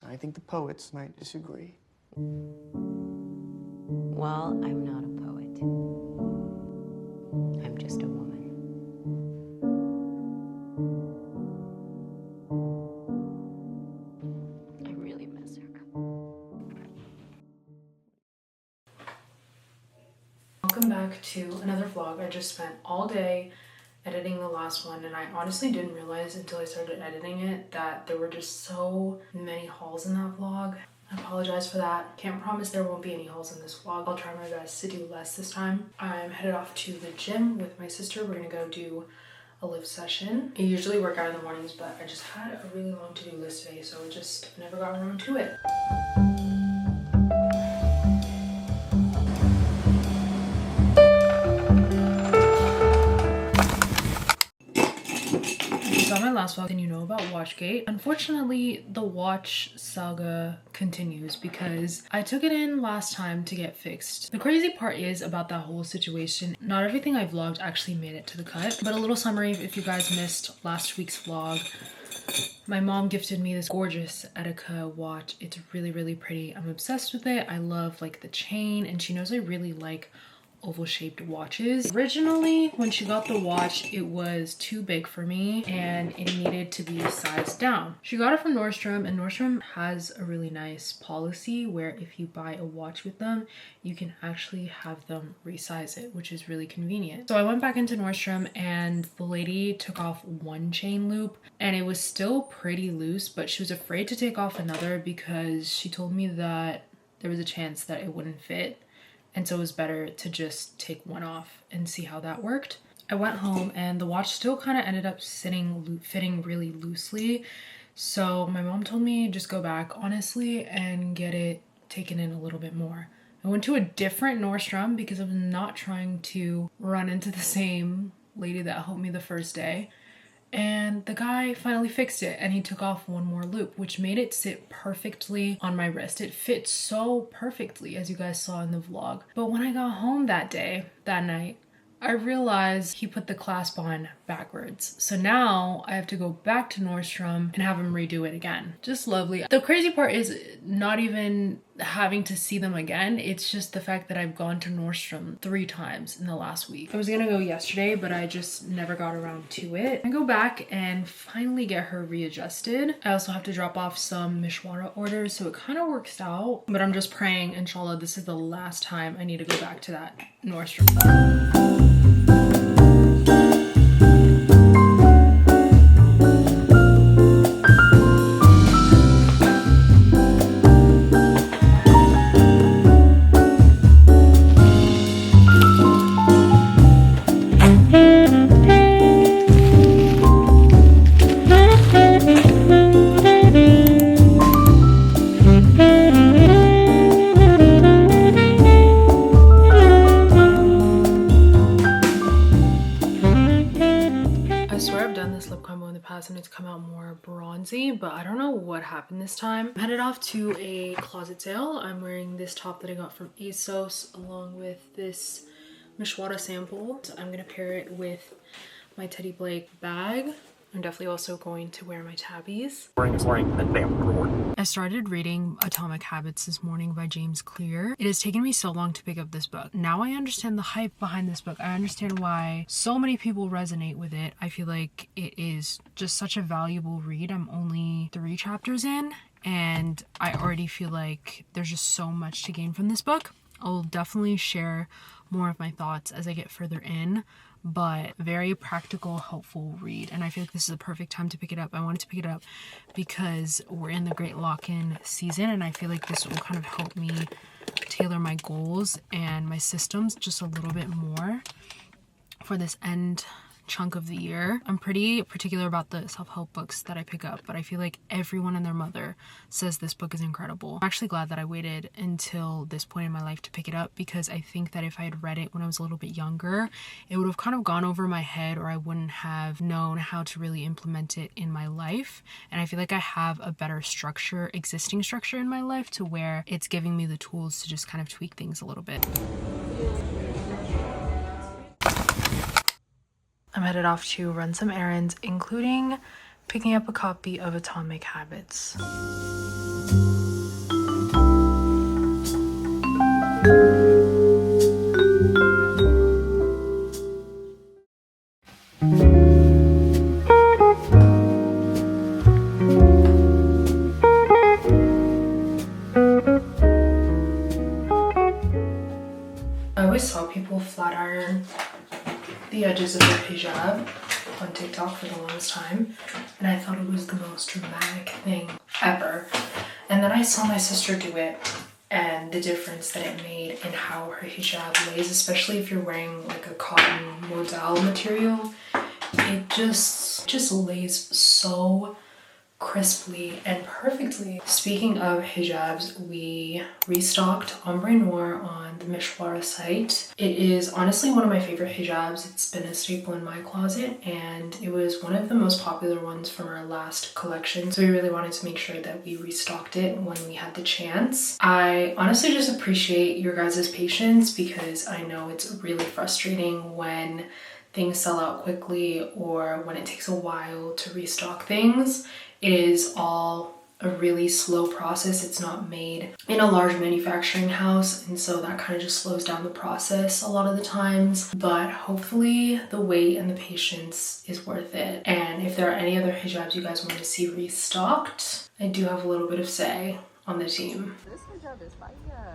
I think the poets might disagree. Well, I'm not a poet. I'm just a woman. I really miss her. Welcome back to another vlog. I just spent all day editing the last one, and I honestly didn't realize until I started editing it that there were just so many hauls in that vlog. I apologize for that. Can't promise there won't be any hauls in this vlog. I'll try my best to do less this time. I'm headed off to the gym with my sister. We're gonna go do a lift session. I usually work out in the mornings, but I just had a really long to-do list today, so I just never got around to it. On my last vlog, and you know about Watchgate. Unfortunately, the watch saga continues because I took it in last time to get fixed. The crazy part is about that whole situation, not everything I vlogged actually made it to the cut, but a little summary if you guys missed last week's vlog. My mom gifted me this gorgeous Etika watch. It's really, really pretty. I'm obsessed with it. I love like the chain, and she knows I really like oval shaped watches. Originally, when she got the watch, it was too big for me and it needed to be sized down. She got it from Nordstrom, and Nordstrom has a really nice policy where if you buy a watch with them, you can actually have them resize it, which is really convenient. So I went back into Nordstrom and the lady took off one chain loop and it was still pretty loose, but she was afraid to take off another because she told me that there was a chance that it wouldn't fit. And so it was better to just take one off and see how that worked. I went home and the watch still kind of ended up fitting really loosely. So my mom told me just go back, honestly, and get it taken in a little bit more. I went to a different Nordstrom because I was not trying to run into the same lady that helped me the first day. And the guy finally fixed it and he took off one more loop, which made it sit perfectly on my wrist. It fit so perfectly, as you guys saw in the vlog. But when I got home that night, I realized he put the clasp on backwards. So now I have to go back to Nordstrom and have him redo it again. Just lovely. The crazy part is not even having to see them again. It's just the fact that I've gone to Nordstrom 3 times in the last week. I was gonna go yesterday, but I just never got around to it. I go back and finally get her readjusted. I also have to drop off some Mishwara orders, so it kind of works out. But I'm just praying, inshallah, this is the last time I need to go back to that Nordstrom. And it's come out more bronzy, but I don't know what happened this time. I'm headed off to a closet sale. I'm wearing this top that I got from ASOS along with this Mishwara sample. So I'm gonna pair it with my Teddy Blake bag. I'm definitely also going to wear my tabbies. I started reading Atomic Habits this morning by James Clear. It has taken me so long to pick up this book. Now I understand the hype behind this book. I understand why so many people resonate with it. I feel like it is just such a valuable read. I'm only 3 chapters in and I already feel like there's just so much to gain from this book. I'll definitely share more of my thoughts as I get further in, but very practical, helpful read. And I feel like this is a perfect time to pick it up. I wanted to pick it up because we're in the great lock-in season, and I feel like this will kind of help me tailor my goals and my systems just a little bit more for this end chunk of the year. I'm pretty particular about the self-help books that I pick up, but I feel like everyone and their mother says this book is incredible. I'm actually glad that I waited until this point in my life to pick it up, because I think that if I had read it when I was a little bit younger, it would have kind of gone over my head, or I wouldn't have known how to really implement it in my life. And I feel like I have a better structure, existing structure in my life, to where it's giving me the tools to just kind of tweak things a little bit. I'm headed off to run some errands, including picking up a copy of Atomic Habits. I always saw people flat iron the edges of their hijab on TikTok for the longest time, and I thought it was the most dramatic thing ever. And then I saw my sister do it, and the difference that it made in how her hijab lays, especially if you're wearing like a cotton modal material. It just lays so crisply and perfectly. Speaking of hijabs, we restocked Ombre Noir on the Mishwara site. It is honestly one of my favorite hijabs. It's been a staple in my closet, and it was one of the most popular ones from our last collection. So we really wanted to make sure that we restocked it when we had the chance. I honestly just appreciate your guys' patience, because I know it's really frustrating when things sell out quickly or when it takes a while to restock things. It is all a really slow process. It's not made in a large manufacturing house, and so that kind of just slows down the process a lot of the times. But hopefully the wait and the patience is worth it. And if there are any other hijabs you guys want to see restocked, I do have a little bit of say on the team. This hijab is fire.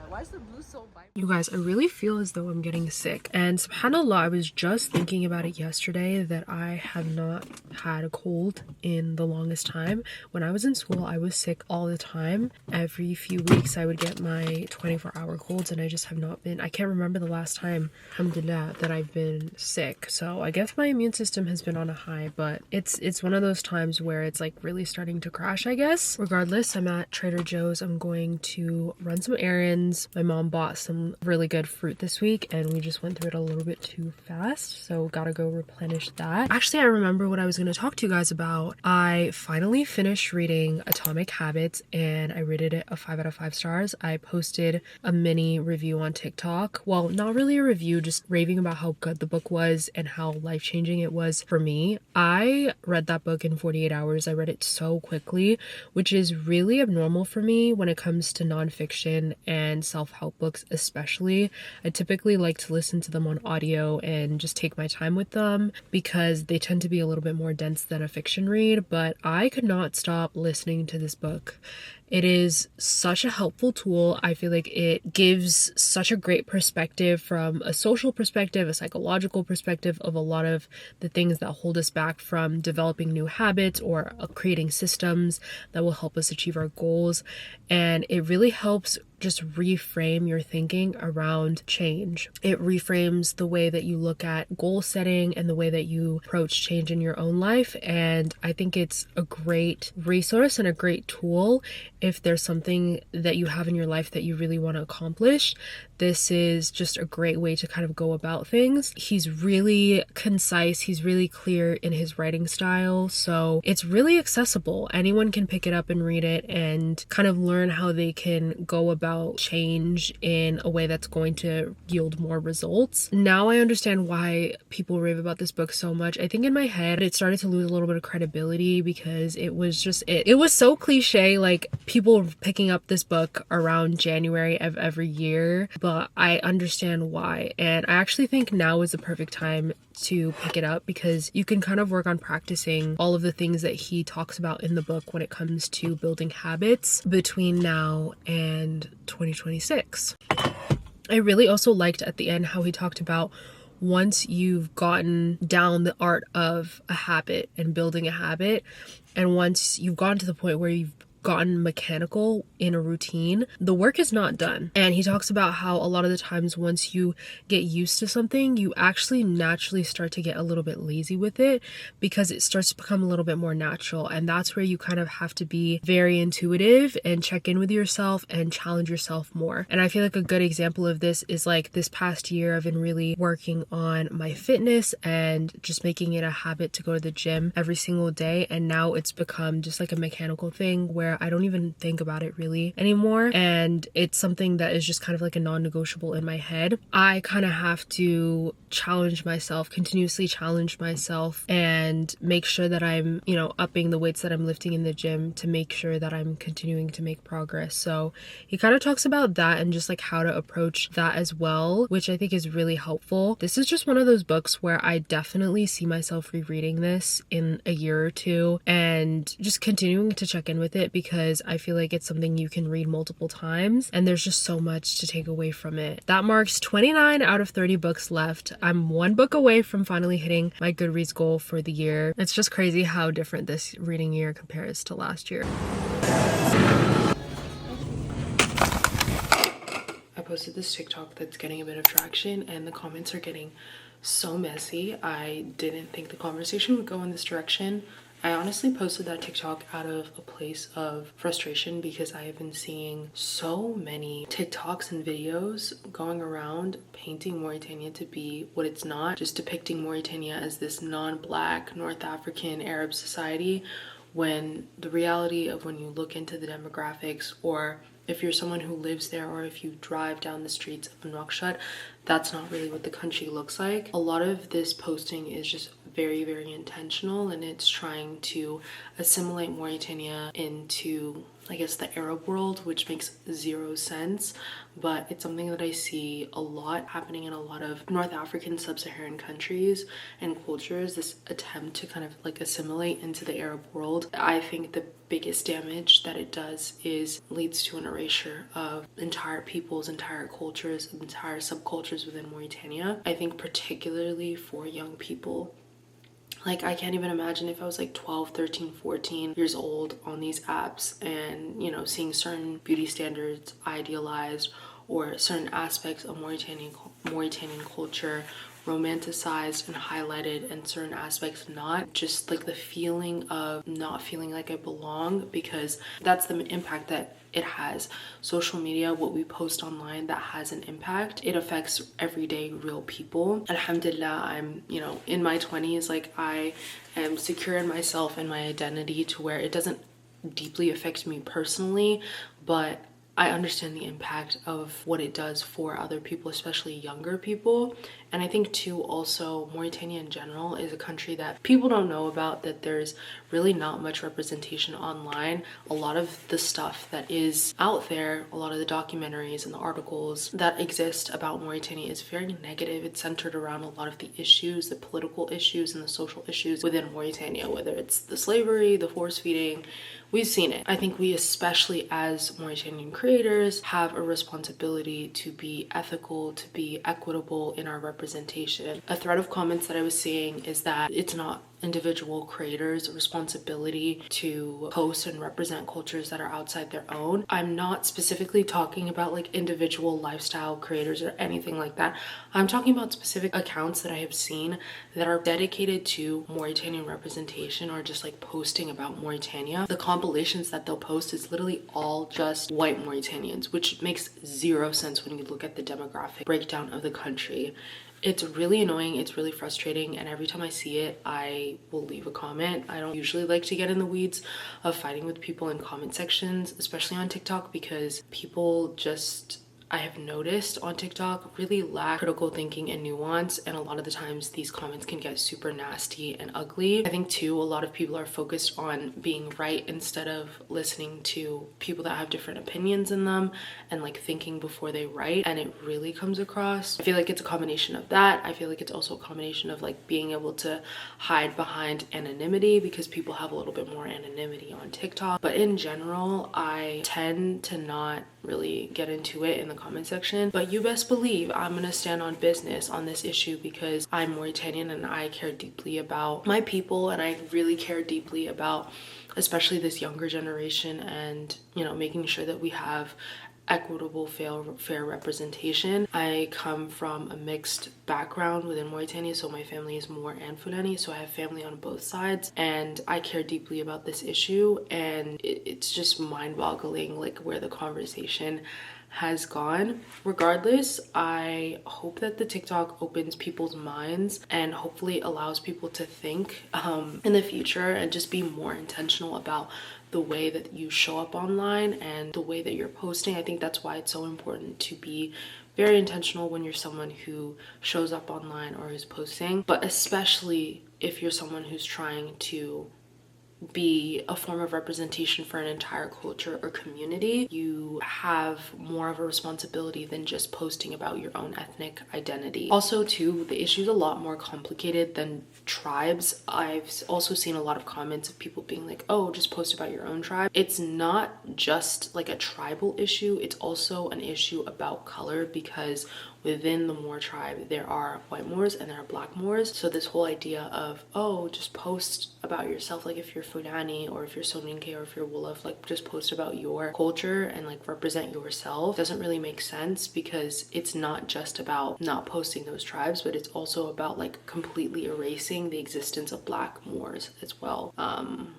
Why is the blue so bright? You guys, I really feel as though I'm getting sick. And subhanAllah, I was just thinking about it yesterday that I have not had a cold in the longest time. When I was in school, I was sick all the time. Every few weeks, I would get my 24-hour colds, and I just have not been. I can't remember the last time, alhamdulillah, that I've been sick. So I guess my immune system has been on a high, but it's one of those times where it's like really starting to crash, I guess. Regardless, I'm at Trader Joe's. I'm going to run some errands. My mom bought some really good fruit this week, and we just went through it a little bit too fast, so gotta go replenish that. Actually, I remember what I was going to talk to you guys about. I finally finished reading Atomic Habits, and I rated it a 5 out of 5 stars. I posted a mini review on TikTok. Well, not really a review, just raving about how good the book was and how life-changing it was for me. I read that book in 48 hours. I read it so quickly, which is really abnormal for me when it comes to nonfiction and self-help books especially. I typically like to listen to them on audio and just take my time with them, because they tend to be a little bit more dense than a fiction read, but I could not stop listening to this book. It is such a helpful tool. I feel like it gives such a great perspective from a social perspective, a psychological perspective of a lot of the things that hold us back from developing new habits or creating systems that will help us achieve our goals. And it really helps just reframe your thinking around change. It reframes the way that you look at goal setting and the way that you approach change in your own life. And I think it's a great resource and a great tool if there's something that you have in your life that you really want to accomplish. This is just a great way to kind of go about things. He's really concise. He's really clear in his writing style. So it's really accessible. Anyone can pick it up and read it and kind of learn how they can go about change in a way that's going to yield more results. Now I understand why people rave about this book so much. I think in my head, it started to lose a little bit of credibility because it was just, it was so cliche, like people picking up this book around January of every year. But I understand why, and I actually think now is the perfect time to pick it up, because you can kind of work on practicing all of the things that he talks about in the book when it comes to building habits between now and 2026. I really also liked at the end how he talked about once you've gotten down the art of a habit and building a habit, and once you've gotten to the point where you've gotten mechanical in a routine, the work is not done. And he talks about how a lot of the times once you get used to something, you actually naturally start to get a little bit lazy with it, because it starts to become a little bit more natural. And that's where you kind of have to be very intuitive and check in with yourself and challenge yourself more. And I feel like a good example of this is like this past year I've been really working on my fitness and just making it a habit to go to the gym every single day. And now it's become just like a mechanical thing where where I don't even think about it really anymore, and it's something that is just kind of like a non-negotiable in my head. I kind of have to challenge myself, continuously challenge myself, and make sure that I'm, you know, upping the weights that I'm lifting in the gym to make sure that I'm continuing to make progress. So he kind of talks about that and just like how to approach that as well, which I think is really helpful. This is just one of those books where I definitely see myself rereading this in a year or two and just continuing to check in with it, because I feel like it's something you can read multiple times and there's just so much to take away from it. That marks 29 out of 30 books left. I'm one book away from finally hitting my Goodreads goal for the year. It's just crazy how different this reading year compares to last year. I posted this TikTok that's getting a bit of traction and the comments are getting so messy. I didn't think the conversation would go in this direction. I honestly posted that TikTok out of a place of frustration because I have been seeing so many TikToks and videos going around painting Mauritania to be what it's not, just depicting Mauritania as this non-Black North African Arab society, when the reality of when you look into the demographics, or if you're someone who lives there, or if you drive down the streets of Nouakchott, that's not really what the country looks like. A lot of this posting is just very, very intentional, and it's trying to assimilate Mauritania into, I guess, the Arab world, which makes zero sense, but it's something that I see a lot happening in a lot of North African sub-Saharan countries and cultures, this attempt to kind of like assimilate into the Arab world. I think the biggest damage that it does is leads to an erasure of entire peoples, entire cultures, entire subcultures within Mauritania. I think particularly for young people. Like, I can't even imagine if I was like 12, 13, 14 years old on these apps and, you know, seeing certain beauty standards idealized, or certain aspects of Mauritanian culture romanticized and highlighted, and certain aspects not. Just like the feeling of not feeling like I belong, because that's the impact that it has. Social media, what we post online, that has an impact. It affects everyday real people. Alhamdulillah, I'm, you know, in my 20s, like I am secure in myself and my identity to where it doesn't deeply affect me personally, but I understand the impact of what it does for other people, especially younger people. And I think too, also, Mauritania in general is a country that people don't know about, that there's really not much representation online. A lot of the stuff that is out there, a lot of the documentaries and the articles that exist about Mauritania is very negative. It's centered around a lot of the issues, the political issues and the social issues within Mauritania, whether it's the slavery, the force feeding. We've seen it. I think we, especially as Mauritanian creators, have a responsibility to be ethical, to be equitable in our representation. A thread of comments that I was seeing is that it's not individual creators' responsibility to post and represent cultures that are outside their own. I'm not specifically talking about like individual lifestyle creators or anything like that. I'm talking about specific accounts that I have seen that are dedicated to Mauritanian representation, or just like posting about Mauritania. The compilations that they'll post is literally all just white Mauritanians, which makes zero sense when you look at the demographic breakdown of the country. It's really annoying, it's really frustrating, and every time I see it, I will leave a comment. I don't usually like to get in the weeds of fighting with people in comment sections, especially on TikTok, because people just, I have noticed on TikTok, really lack critical thinking and nuance, and a lot of the times these comments can get super nasty and ugly. I think too, a lot of people are focused on being right instead of listening to people that have different opinions in them and like thinking before they write, and it really comes across. I feel like it's a combination of that. I feel like it's also a combination of like being able to hide behind anonymity, because people have a little bit more anonymity on TikTok. But in general, I tend to not really get into it in the comment section, but you best believe I'm gonna stand on business on this issue, because I'm Mauritanian and I care deeply about my people, and I really care deeply about especially this younger generation, and, you know, making sure that we have equitable, fair representation. I come from a mixed background within Mauritania, so my family is more Fulani, so I have family on both sides, and I care deeply about this issue, and it's just mind-boggling like where the conversation has gone. Regardless, I hope that the TikTok opens people's minds and hopefully allows people to think in the future and just be more intentional about the way that you show up online and the way that you're posting. I think that's why it's so important to be very intentional when you're someone who shows up online or is posting, but especially if you're someone who's trying to be a form of representation for an entire culture or community. You have more of a responsibility than just posting about your own ethnic identity. Also too, the issue is a lot more complicated than tribes. I've also seen a lot of comments of people being like, oh, just post about your own tribe. It's not just like a tribal issue, it's also an issue about color, because within the Moor tribe there are white Moors and there are black Moors. So this whole idea of, oh, just post about yourself, like if you're Fulani or if you're Soninke or if you're Wolof, like just post about your culture and like represent yourself, doesn't really make sense, because it's not just about not posting those tribes, but it's also about like completely erasing the existence of black Moors as well,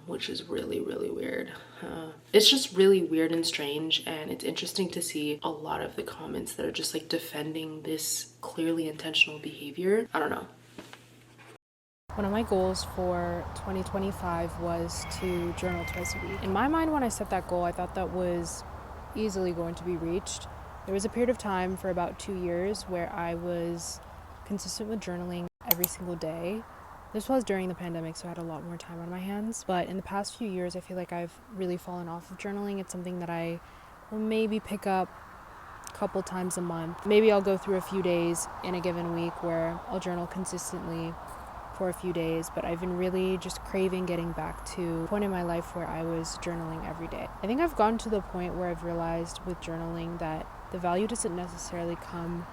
which is really weird. It's just really weird and strange, and it's interesting to see a lot of the comments that are just like defending this clearly intentional behavior. I don't know. One of my goals for 2025 was to journal twice a week. In my mind, when I set that goal, I thought that was easily going to be reached. There was a period of time for about 2 years where I was consistent with journaling every single day. This was during the pandemic, so I had a lot more time on my hands. But in the past few years, I feel like I've really fallen off of journaling. It's something that I will maybe pick up a couple times a month. Maybe I'll go through a few days in a given week where I'll journal consistently for a few days, but I've been really just craving getting back to a point in my life where I was journaling every day. I think I've gotten to the point where I've realized with journaling that the value doesn't necessarily come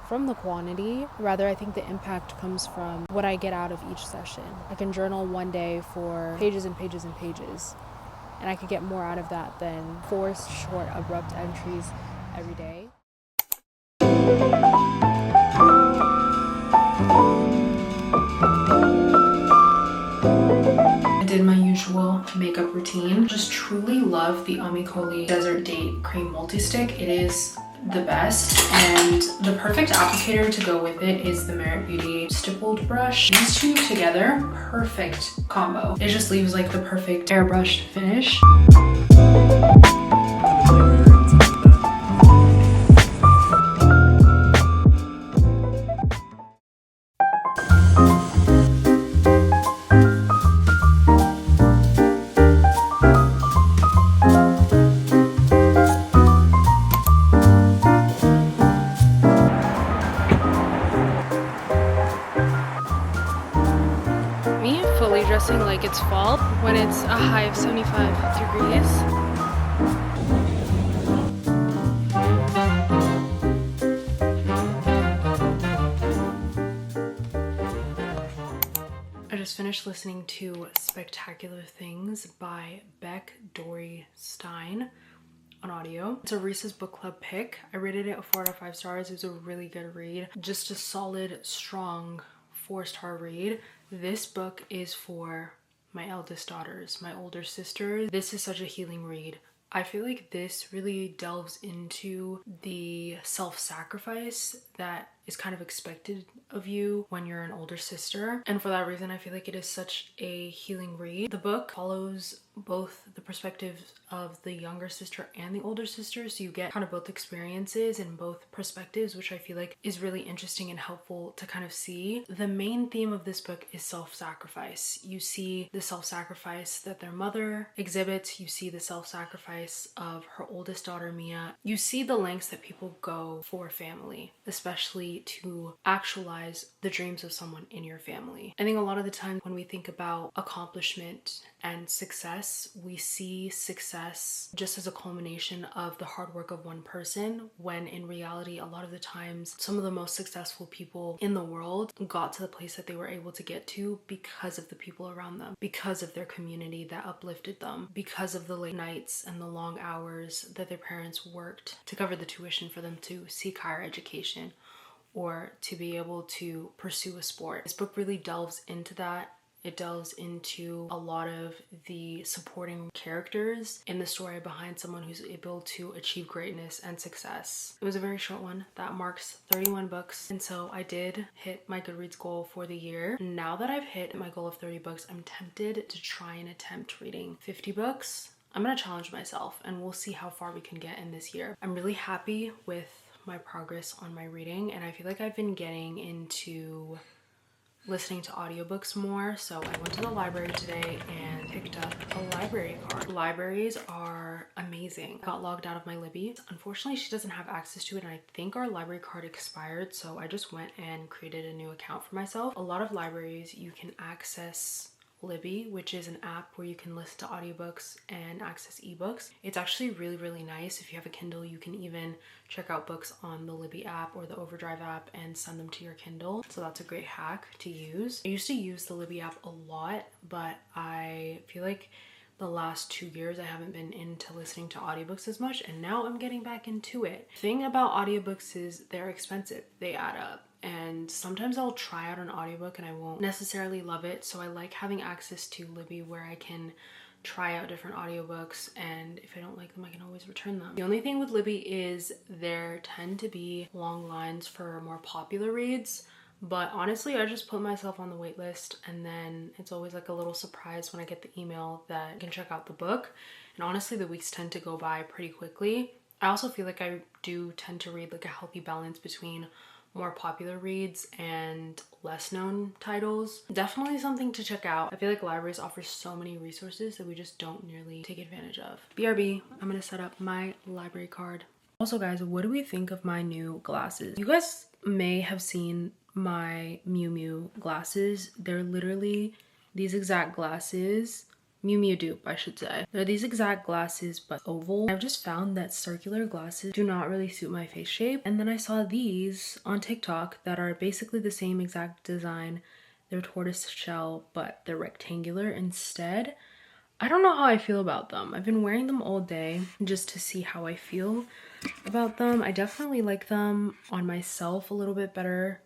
from the quantity. Rather, I think the impact comes from what I get out of each session. I can journal one day for pages and pages and pages, and I could get more out of that than 4 short, abrupt entries every day. I did my usual makeup routine. Just truly love the Amicoli Desert Date Cream Multi-Stick. It is the best, and the perfect applicator to go with it is the Merit Beauty stippled brush. These two together, perfect combo. It just leaves like the perfect airbrushed finish. Dressing like it's fall when it's a high of 75 degrees. I just finished listening to Spectacular Things by Beck Dory Stein on audio. It's a Reese's Book Club pick. I rated it a 4 out of 5 stars. It was a really good read. Just a solid, strong 4-star read. This book is for my eldest daughters, my older sister. This is such a healing read. I feel like this really delves into the self-sacrifice that is kind of expected of you when you're an older sister. And for that reason, I feel like it is such a healing read. The book follows both the perspectives of the younger sister and the older sister, so you get kind of both experiences and both perspectives, which I feel like is really interesting and helpful to kind of see. The main theme of this book is self-sacrifice. You see the self-sacrifice that their mother exhibits. You see the self-sacrifice of her oldest daughter, Mia. You see the lengths that people go for family, especially to actualize the dreams of someone in your family. I think a lot of the time when we think about accomplishment and success, we see success just as a culmination of the hard work of one person, when in reality, a lot of the times, some of the most successful people in the world got to the place that they were able to get to because of the people around them, because of their community that uplifted them, because of the late nights and the long hours that their parents worked to cover the tuition for them to seek higher education or to be able to pursue a sport. This book really delves into that. It delves into a lot of the supporting characters in the story behind someone who's able to achieve greatness and success. It was a very short one. That marks 31 books. And so I did hit my Goodreads goal for the year. Now that I've hit my goal of 30 books, I'm tempted to try and attempt reading 50 books. I'm gonna challenge myself and we'll see how far we can get in this year. I'm really happy with my progress on my reading, and I feel like I've been getting into listening to audiobooks more. So I went to the library today and picked up a library card. Libraries are amazing. I got logged out of my Libby. Unfortunately, she doesn't have access to it, and I think our library card expired, so I just went and created a new account for myself. A lot of libraries you can access Libby, which is an app where you can listen to audiobooks and access ebooks. It's actually really nice. If you have a Kindle, you can even check out books on the Libby app or the Overdrive app and send them to your Kindle. So that's a great hack to use. I used to use the Libby app a lot, but I feel like the last 2 years I haven't been into listening to audiobooks as much, and now I'm getting back into it. The thing about audiobooks is they're expensive. They add up. And sometimes I'll try out an audiobook and I won't necessarily love it. So I like having access to Libby where I can try out different audiobooks, and if I don't like them, I can always return them. The only thing with Libby is there tend to be long lines for more popular reads, but honestly, I just put myself on the wait list, and then it's always like a little surprise when I get the email that I can check out the book. And honestly, the weeks tend to go by pretty quickly. I also feel like I do tend to read like a healthy balance between more popular reads and less known titles. Definitely something to check out. I feel like libraries offer so many resources that we just don't nearly take advantage of. BRB, I'm gonna set up my library card. Also guys, what do we think of my new glasses? You guys may have seen my Miu Miu glasses. They're literally these exact glasses. Miu Miu dupe, I should say. They're these exact glasses, but oval. I've just found that circular glasses do not really suit my face shape. And then I saw these on TikTok that are basically the same exact design. They're tortoise shell, but they're rectangular instead. I don't know how I feel about them. I've been wearing them all day just to see how I feel about them. I definitely like them on myself a little bit better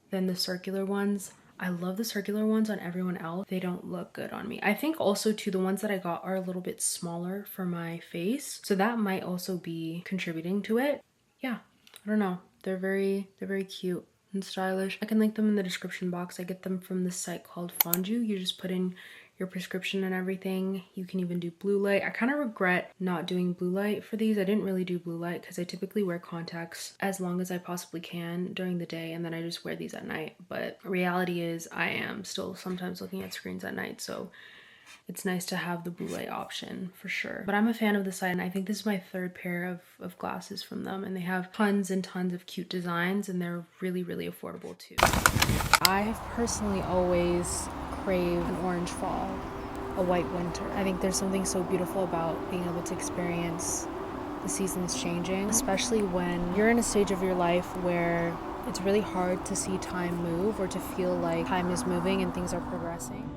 than the circular ones. I love the circular ones on everyone else. They don't look good on me. I think also too, the ones that I got are a little bit smaller for my face, so that might also be contributing to it. Yeah, I don't know. They're very cute and stylish. I can link them in the description box. I get them from this site called Fondue. You just put in your prescription and everything. You can even do blue light. I kind of regret not doing blue light for these. I didn't really do blue light because I typically wear contacts as long as I possibly can during the day, and then I just wear these at night. But reality is I am still sometimes looking at screens at night, so it's nice to have the blue light option for sure. But I'm a fan of the site, and I think this is my third pair of glasses from them, and they have tons and tons of cute designs, and they're really affordable too. I have personally always craved an orange fall, a white winter. I think there's something so beautiful about being able to experience the seasons changing, especially when you're in a stage of your life where it's really hard to see time move or to feel like time is moving and things are progressing.